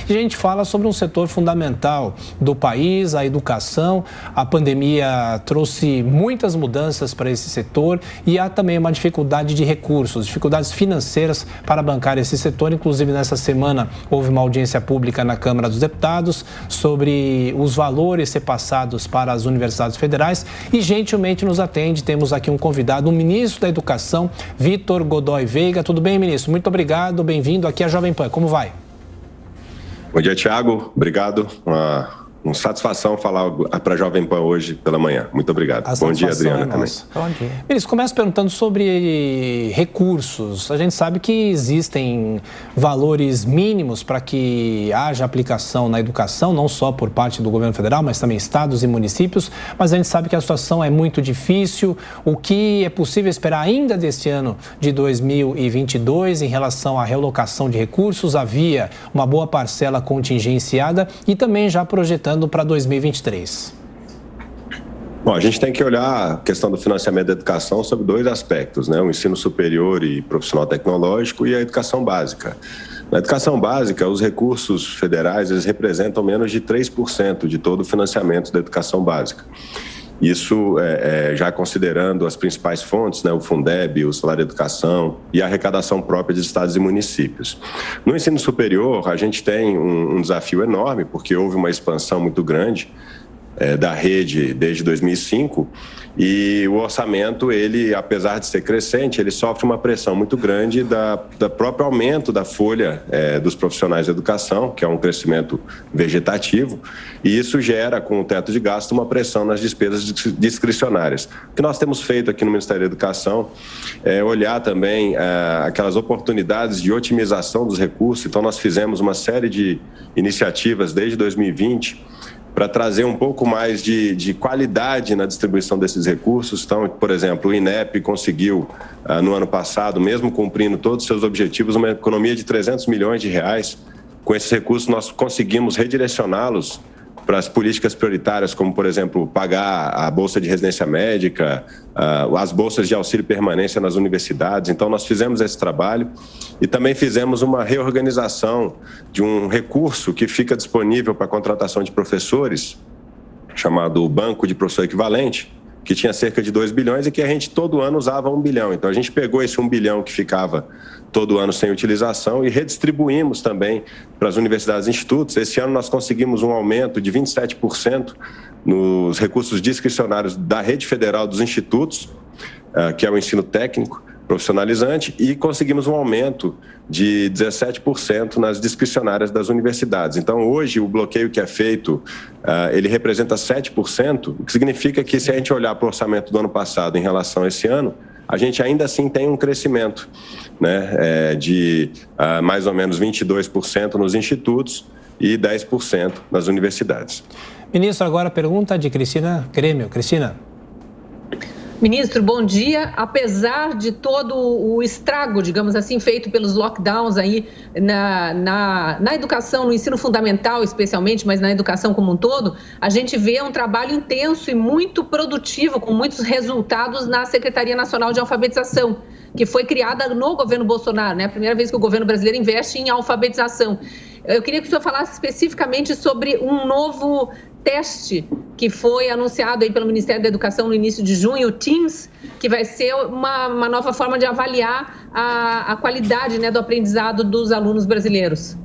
E a gente fala sobre um setor fundamental do país, a educação. A pandemia trouxe muitas mudanças para esse setor e há também uma dificuldade de recursos, dificuldades financeiras para bancar esse setor. Inclusive, nessa semana, houve uma audiência pública na Câmara dos Deputados sobre os valores repassados para as universidades federais e, gentilmente, nos atende. Temos aqui um convidado, o ministro da Educação, Vitor Godoy Veiga. Tudo bem, ministro? Muito obrigado, bem-vindo aqui à Jovem Pan. Como vai? Bom dia, Thiago. Obrigado. Uma satisfação falar para a Jovem Pan hoje pela manhã. Muito obrigado. Bom dia, Adriana, também. Bom dia. Ministro, começo perguntando sobre recursos. A gente sabe que existem valores mínimos para que haja aplicação na educação, não só por parte do governo federal, mas também estados e municípios. Mas a gente sabe que a situação é muito difícil. O que é possível esperar ainda deste ano de 2022 em relação à realocação de recursos? Havia uma boa parcela contingenciada e também já projetando para 2023? Bom, a gente tem que olhar a questão do financiamento da educação sob dois aspectos, né? O ensino superior e profissional tecnológico e a educação básica. Na educação básica, os recursos federais eles representam menos de 3% de todo o financiamento da educação básica. Isso já considerando as principais fontes, né, o Fundeb, o Salário Educação e a arrecadação própria de estados e municípios. No ensino superior, a gente tem um desafio enorme, porque houve uma expansão muito grande da rede desde 2005 e o orçamento, ele, apesar de ser crescente, ele sofre uma pressão muito grande da próprio aumento da folha dos profissionais da educação, que é um crescimento vegetativo, e isso gera, com o teto de gasto, uma pressão nas despesas discricionárias. O que nós temos feito aqui no Ministério da Educação é olhar também aquelas oportunidades de otimização dos recursos. Então, nós fizemos uma série de iniciativas desde 2020 para trazer um pouco mais de qualidade na distribuição desses recursos. Então, por exemplo, o INEP conseguiu, no ano passado, mesmo cumprindo todos os seus objetivos, uma economia de 300 milhões de reais. Com esses recursos, nós conseguimos redirecioná-los para as políticas prioritárias, como, por exemplo, pagar a bolsa de residência médica, as bolsas de auxílio permanência nas universidades. Então, nós fizemos esse trabalho e também fizemos uma reorganização de um recurso que fica disponível para a contratação de professores, chamado Banco de Professor Equivalente, que tinha cerca de 2 bilhões e que a gente todo ano usava 1 bilhão. Então, a gente pegou esse 1 bilhão que ficava todo ano sem utilização e redistribuímos também para as universidades e institutos. Esse ano nós conseguimos um aumento de 27% nos recursos discricionários da rede federal dos institutos, que é o ensino técnico profissionalizante, e conseguimos um aumento de 17% nas discricionárias das universidades. Então, hoje, o bloqueio que é feito, ele representa 7%, o que significa que, se a gente olhar para o orçamento do ano passado em relação a esse ano, a gente ainda assim tem um crescimento, né, de mais ou menos 22% nos institutos e 10% nas universidades. Ministro, agora a pergunta de Cristina Grêmio. Cristina. Ministro, bom dia. Apesar de todo o estrago, digamos assim, feito pelos lockdowns aí na educação, no ensino fundamental especialmente, mas na educação como um todo, a gente vê um trabalho intenso e muito produtivo, com muitos resultados na Secretaria Nacional de Alfabetização, que foi criada no governo Bolsonaro, né? A primeira vez que o governo brasileiro investe em alfabetização. Eu queria que o senhor falasse especificamente sobre um novo teste que foi anunciado aí pelo Ministério da Educação no início de junho, o TIMSS, que vai ser uma nova forma de avaliar a qualidade, né, do aprendizado dos alunos brasileiros.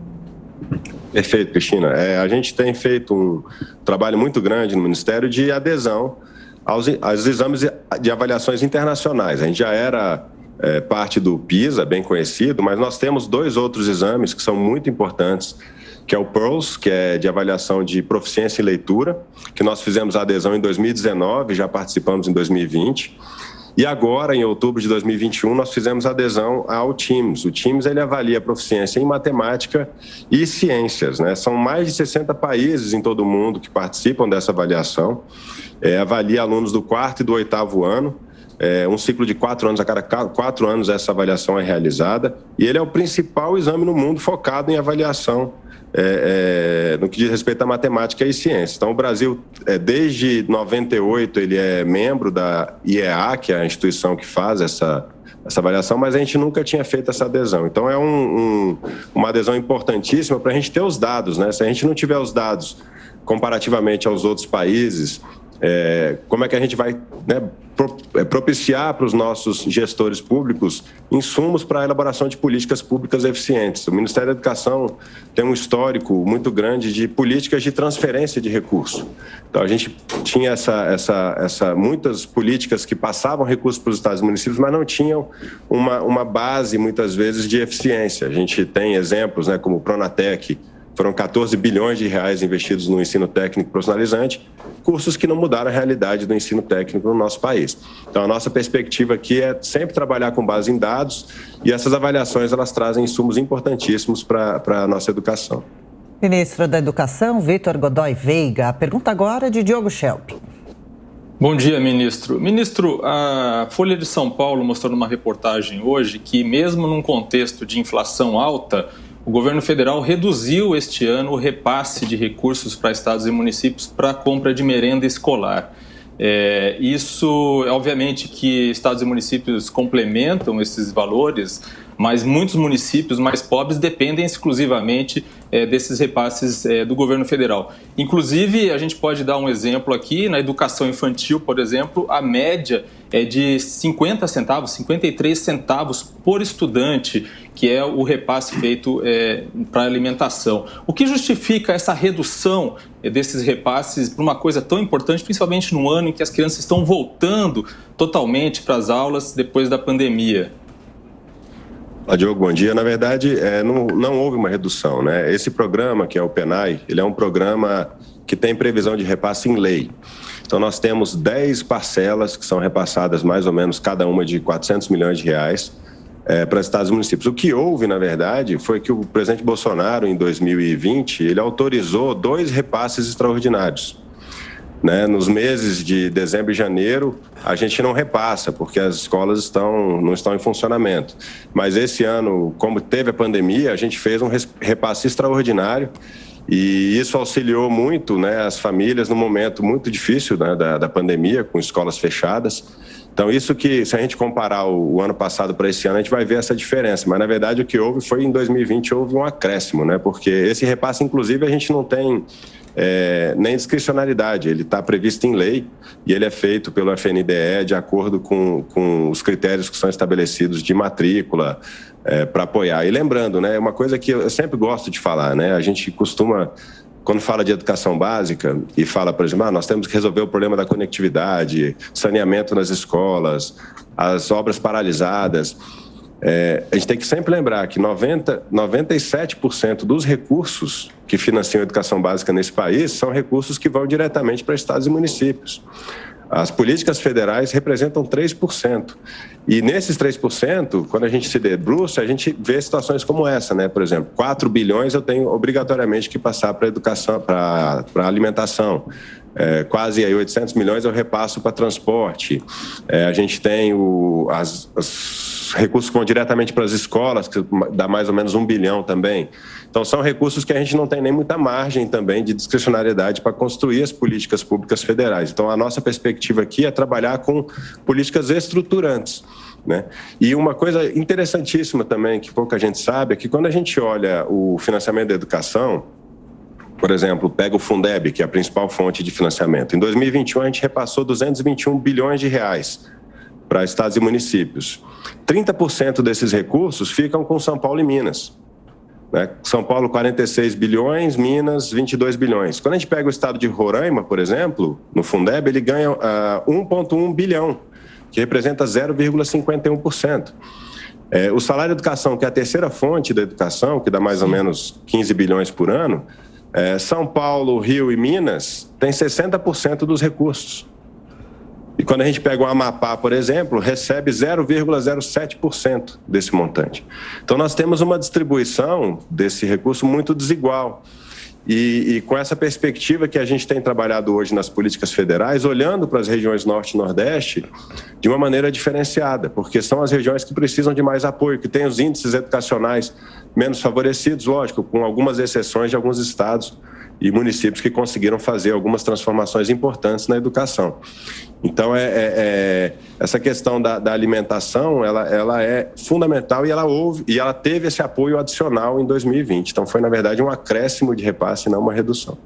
Perfeito, Cristina. A gente tem feito um trabalho muito grande no Ministério de adesão aos exames de avaliações internacionais. A gente já era parte do PISA, bem conhecido, mas nós temos 2 outros exames que são muito importantes, que é o PEARLS, que é de avaliação de proficiência em leitura, que nós fizemos a adesão em 2019, já participamos em 2020. E agora, em outubro de 2021, nós fizemos adesão ao TIMSS. O TIMSS, ele avalia a proficiência em matemática e ciências, né? São mais de 60 países em todo o mundo que participam dessa avaliação. Avalia alunos do 4º e do 8º ano. Um ciclo de 4 anos, a cada 4 anos essa avaliação é realizada. E ele é o principal exame no mundo focado em avaliação no que diz respeito à matemática e ciência. Então, o Brasil, desde 98, ele é membro da IEA, que é a instituição que faz essa avaliação, mas a gente nunca tinha feito essa adesão. Então, é uma adesão importantíssima para a gente ter os dados, né? Se a gente não tiver os dados comparativamente aos outros países, como é que a gente vai, né, propiciar para os nossos gestores públicos insumos para a elaboração de políticas públicas eficientes? O Ministério da Educação tem um histórico muito grande de políticas de transferência de recurso. Então, a gente tinha muitas políticas que passavam recursos para os estados e municípios, mas não tinham uma base, muitas vezes, de eficiência. A gente tem exemplos, né, como o Pronatec. Foram 14 bilhões de reais investidos no ensino técnico profissionalizante, cursos que não mudaram a realidade do ensino técnico no nosso país. Então, a nossa perspectiva aqui é sempre trabalhar com base em dados, e essas avaliações elas trazem insumos importantíssimos para a nossa educação. Ministro da Educação, Vitor Godoy Veiga. A pergunta agora é de Diogo Schelp. Bom dia, ministro. Ministro, a Folha de São Paulo mostrou numa reportagem hoje que, mesmo num contexto de inflação alta, o governo federal reduziu este ano o repasse de recursos para estados e municípios para a compra de merenda escolar. Isso, obviamente, que estados e municípios complementam esses valores, mas muitos municípios mais pobres dependem exclusivamente desses repasses do governo federal. Inclusive, a gente pode dar um exemplo aqui, na educação infantil, por exemplo, a média é de 50 centavos, 53 centavos por estudante, que é o repasse feito para a alimentação. O que justifica essa redução desses repasses para uma coisa tão importante, principalmente no ano em que as crianças estão voltando totalmente para as aulas depois da pandemia? Diogo, bom dia. Na verdade, não houve uma redução, né? Esse programa, que é o PENAI, ele é um programa que tem previsão de repasse em lei. Então, nós temos 10 parcelas que são repassadas mais ou menos cada uma de 400 milhões de reais para estados e municípios. O que houve, na verdade, foi que o presidente Bolsonaro, em 2020, ele autorizou 2 repasses extraordinários. Né? Nos meses de dezembro e janeiro, a gente não repassa, porque as escolas não estão em funcionamento. Mas esse ano, como teve a pandemia, a gente fez um repasse extraordinário, e isso auxiliou muito, né, as famílias num momento muito difícil, né, da pandemia, com escolas fechadas. Então, isso que, se a gente comparar o ano passado para esse ano, a gente vai ver essa diferença. Mas, na verdade, o que houve foi, em 2020, houve um acréscimo, né? Porque esse repasse, inclusive, a gente não tem nem discricionalidade. Ele está previsto em lei e ele é feito pelo FNDE de acordo com os critérios que são estabelecidos de matrícula para apoiar. E lembrando, né, uma coisa que eu sempre gosto de falar, né? A gente costuma, quando fala de educação básica e fala, por exemplo, nós temos que resolver o problema da conectividade, saneamento nas escolas, as obras paralisadas. A gente tem que sempre lembrar que 97% dos recursos que financiam a educação básica nesse país são recursos que vão diretamente para estados e municípios. As políticas federais representam 3%. E nesses 3%, quando a gente se debruça, a gente vê situações como essa, né? Por exemplo, 4 bilhões eu tenho obrigatoriamente que passar para a educação, para a alimentação. Quase aí 800 milhões eu repasso para transporte. A gente tem os recursos que vão diretamente para as escolas, que dá mais ou menos 1 bilhão também. Então, são recursos que a gente não tem nem muita margem também de discricionariedade para construir as políticas públicas federais. Então, a nossa perspectiva aqui é trabalhar com políticas estruturantes, né? E uma coisa interessantíssima também, que pouca gente sabe, é que quando a gente olha o financiamento da educação, por exemplo, pega o Fundeb, que é a principal fonte de financiamento. Em 2021, a gente repassou 221 bilhões de reais para estados e municípios. 30% desses recursos ficam com São Paulo e Minas. Né? São Paulo, 46 bilhões, Minas, 22 bilhões. Quando a gente pega o estado de Roraima, por exemplo, no Fundeb, ele ganha 1,1 bilhão, que representa 0,51%. O salário de educação, que é a terceira fonte da educação, que dá mais ou menos 15 bilhões por ano, São Paulo, Rio e Minas têm 60% dos recursos. E quando a gente pega o Amapá, por exemplo, recebe 0,07% desse montante. Então, nós temos uma distribuição desse recurso muito desigual. E com essa perspectiva que a gente tem trabalhado hoje nas políticas federais, olhando para as regiões Norte e Nordeste de uma maneira diferenciada, porque são as regiões que precisam de mais apoio, que têm os índices educacionais menos favorecidos, lógico, com algumas exceções de alguns estados e municípios que conseguiram fazer algumas transformações importantes na educação. Então, essa questão da alimentação, ela é fundamental e ela teve esse apoio adicional em 2020. Então, foi, na verdade, um acréscimo de repasse e não uma redução.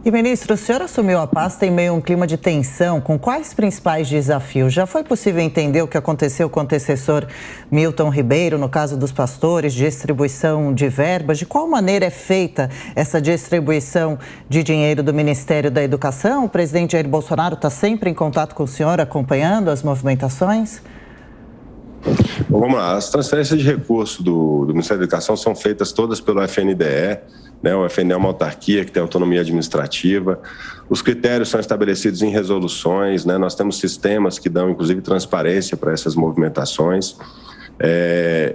E, ministro, o senhor assumiu a pasta em meio a um clima de tensão. Com quais principais desafios? Já foi possível entender o que aconteceu com o antecessor Milton Ribeiro, no caso dos pastores, distribuição de verbas? De qual maneira é feita essa distribuição de dinheiro do Ministério da Educação? O presidente Jair Bolsonaro está sempre em contato com o senhor, acompanhando as movimentações? Bom, vamos lá. As transferências de recursos do Ministério da Educação são feitas todas pelo FNDE, né? O FNDE é uma autarquia que tem autonomia administrativa. Os critérios são estabelecidos em resoluções, né? Nós temos sistemas que dão, inclusive, transparência para essas movimentações.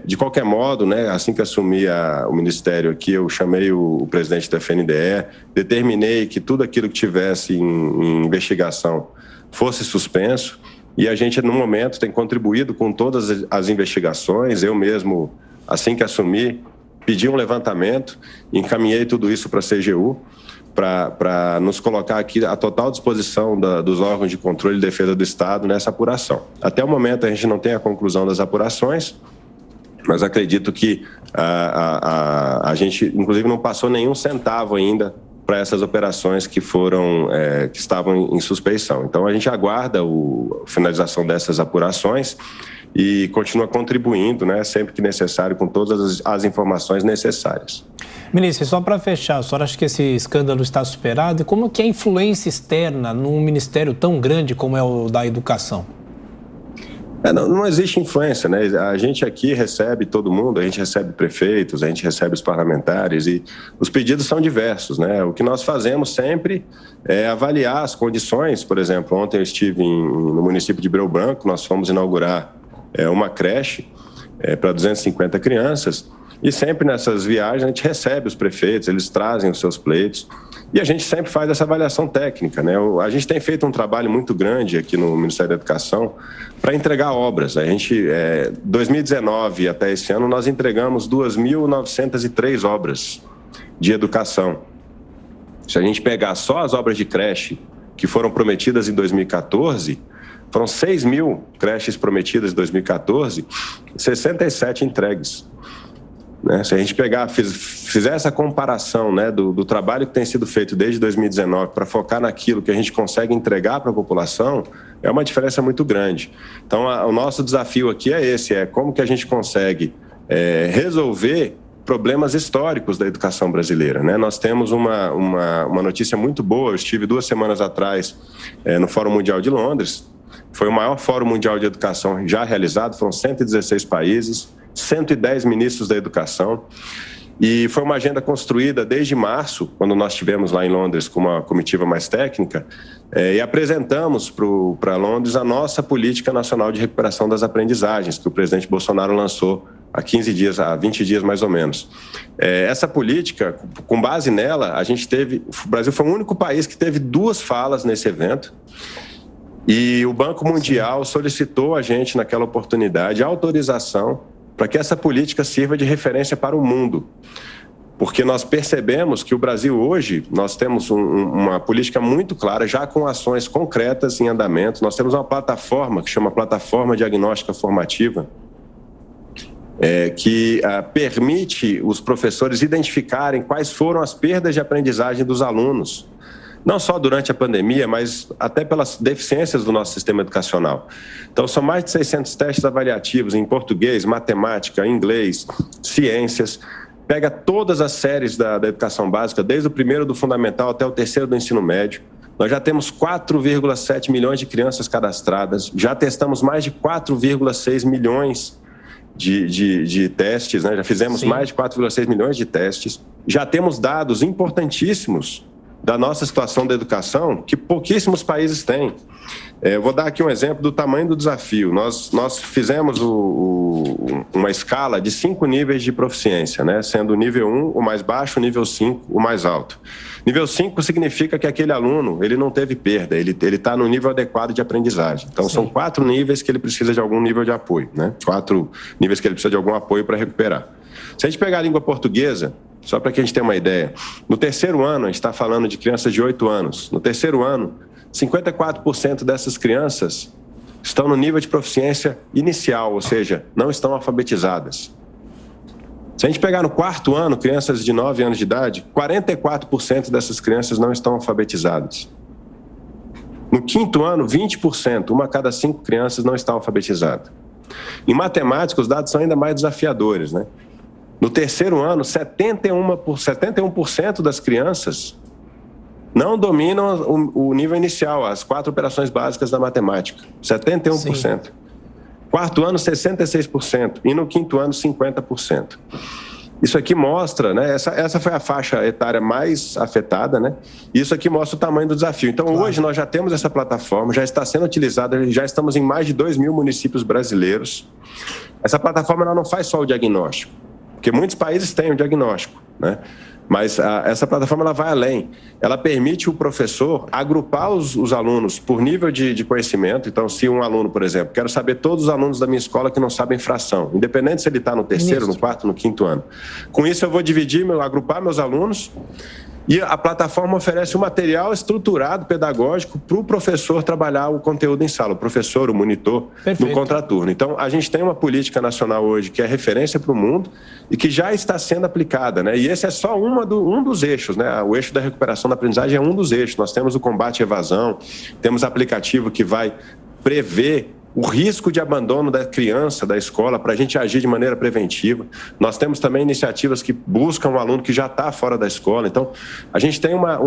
De qualquer modo, né, assim que assumi o Ministério aqui, eu chamei o presidente do FNDE, determinei que tudo aquilo que tivesse em investigação fosse suspenso. E a gente, no momento, tem contribuído com todas as investigações. Eu mesmo, assim que assumi, pedi um levantamento, encaminhei tudo isso para a CGU, para nos colocar aqui à total disposição dos órgãos de controle e defesa do Estado nessa apuração. Até o momento, a gente não tem a conclusão das apurações, mas acredito que a gente, inclusive, não passou nenhum centavo ainda para essas operações que estavam em suspeição. Então, a gente aguarda a finalização dessas apurações e continua contribuindo, né, sempre que necessário, com todas as informações necessárias. Ministro, só para fechar, o senhor acha que esse escândalo está superado? E como que é a influência externa num ministério tão grande como é o da Educação? Não existe influência, né? A gente aqui recebe todo mundo, a gente recebe prefeitos, a gente recebe os parlamentares e os pedidos são diversos, né? O que nós fazemos sempre é avaliar as condições. Por exemplo, ontem eu estive no município de Breu Branco, nós fomos inaugurar uma creche para 250 crianças e sempre nessas viagens a gente recebe os prefeitos, eles trazem os seus pleitos. E a gente sempre faz essa avaliação técnica, né? A gente tem feito um trabalho muito grande aqui no Ministério da Educação para entregar obras. A gente, 2019 até esse ano, nós entregamos 2.903 obras de educação. Se a gente pegar só as obras de creche que foram prometidas em 2014, foram 6.000 creches prometidas em 2014, 67 entregues. Né? Se a gente fizer essa comparação, né, do trabalho que tem sido feito desde 2019 para focar naquilo que a gente consegue entregar para a população, é uma diferença muito grande. Então, o nosso desafio aqui é esse, como que a gente consegue resolver problemas históricos da educação brasileira, né? Nós temos uma notícia muito boa. Eu estive 2 semanas atrás no Fórum Mundial de Londres. Foi o maior Fórum Mundial de Educação já realizado, foram 116 países, 110 ministros da educação, e foi uma agenda construída desde março, quando nós estivemos lá em Londres com uma comitiva mais técnica, e apresentamos para Londres a nossa Política Nacional de Recuperação das Aprendizagens, que o presidente Bolsonaro lançou há 15 dias, há 20 dias mais ou menos. Essa política, com base nela, o Brasil foi o único país que teve 2 falas nesse evento, e o Banco Mundial solicitou a gente, naquela oportunidade, autorização para que essa política sirva de referência para o mundo. Porque nós percebemos que o Brasil hoje, nós temos uma política muito clara, já com ações concretas em andamento. Nós temos uma plataforma que chama Plataforma Diagnóstica Formativa, que permite os professores identificarem quais foram as perdas de aprendizagem dos alunos, não só durante a pandemia, mas até pelas deficiências do nosso sistema educacional. Então, são mais de 600 testes avaliativos em português, matemática, inglês, ciências. Pega todas as séries da educação básica, desde o primeiro do fundamental até o terceiro do ensino médio. Nós já temos 4,7 milhões de crianças cadastradas, já testamos mais de 4,6 milhões de testes, né? Já fizemos mais de 4,6 milhões de testes. Já temos dados importantíssimos da nossa situação da educação, que pouquíssimos países têm. Vou dar aqui um exemplo do tamanho do desafio. Nós fizemos uma escala de 5 níveis de proficiência, né? Sendo o nível 1 o mais baixo, o nível 5 o mais alto. Nível 5 significa que aquele aluno ele não teve perda, ele está no nível adequado de aprendizagem. Então, São 4 níveis que ele precisa de algum nível de apoio, né? 4 níveis que ele precisa de algum apoio para recuperar. Se a gente pegar a língua portuguesa, Só para que a gente tenha uma ideia. No terceiro ano, a gente está falando de crianças de 8 anos. No terceiro ano, 54% dessas crianças estão no nível de proficiência inicial, ou seja, não estão alfabetizadas. Se a gente pegar no quarto ano, crianças de 9 anos de idade, 44% dessas crianças não estão alfabetizadas. No quinto ano, 20%, uma a cada 5 crianças não está alfabetizada. Em matemática, os dados são ainda mais desafiadores, né? No terceiro ano, 71% das crianças não dominam o nível inicial, as 4 operações básicas da matemática. 71%. Sim. Quarto ano, 66%. E no quinto ano, 50%. Isso aqui mostra, né? Essa foi a faixa etária mais afetada, né? Isso aqui mostra o tamanho do desafio. Então, hoje nós já temos essa plataforma, já está sendo utilizada, já estamos em mais de 2.000 municípios brasileiros. Essa plataforma ela não faz só o diagnóstico, porque muitos países têm o diagnóstico, né? Mas essa plataforma ela vai além. Ela permite o professor agrupar os alunos por nível de conhecimento. Então, se um aluno, por exemplo, quero saber todos os alunos da minha escola que não sabem fração, independente se ele está no terceiro, no quarto, no quinto ano. Com isso, eu vou agrupar meus alunos e a plataforma oferece um material estruturado, pedagógico, para o professor trabalhar o conteúdo em sala, o professor, o monitor, no contraturno. Então, a gente tem uma política nacional hoje que é referência para o mundo e que já está sendo aplicada, né? E esse é só um dos eixos, né? O eixo da recuperação da aprendizagem é um dos eixos. Nós temos o combate à evasão, temos aplicativo que vai prever o risco de abandono da criança da escola para a gente agir de maneira preventiva. Nós temos também iniciativas que buscam o aluno que já está fora da escola. Então, a gente tem uma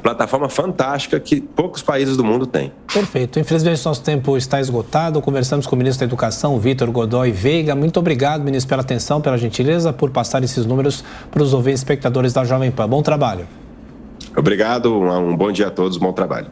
plataforma fantástica que poucos países do mundo têm. Perfeito. Infelizmente, nosso tempo está esgotado. Conversamos com o ministro da Educação, Vitor Godoy Veiga. Muito obrigado, ministro, pela atenção, pela gentileza, por passar esses números para os ouvintes espectadores da Jovem Pan. Bom trabalho. Obrigado, um bom dia a todos, bom trabalho.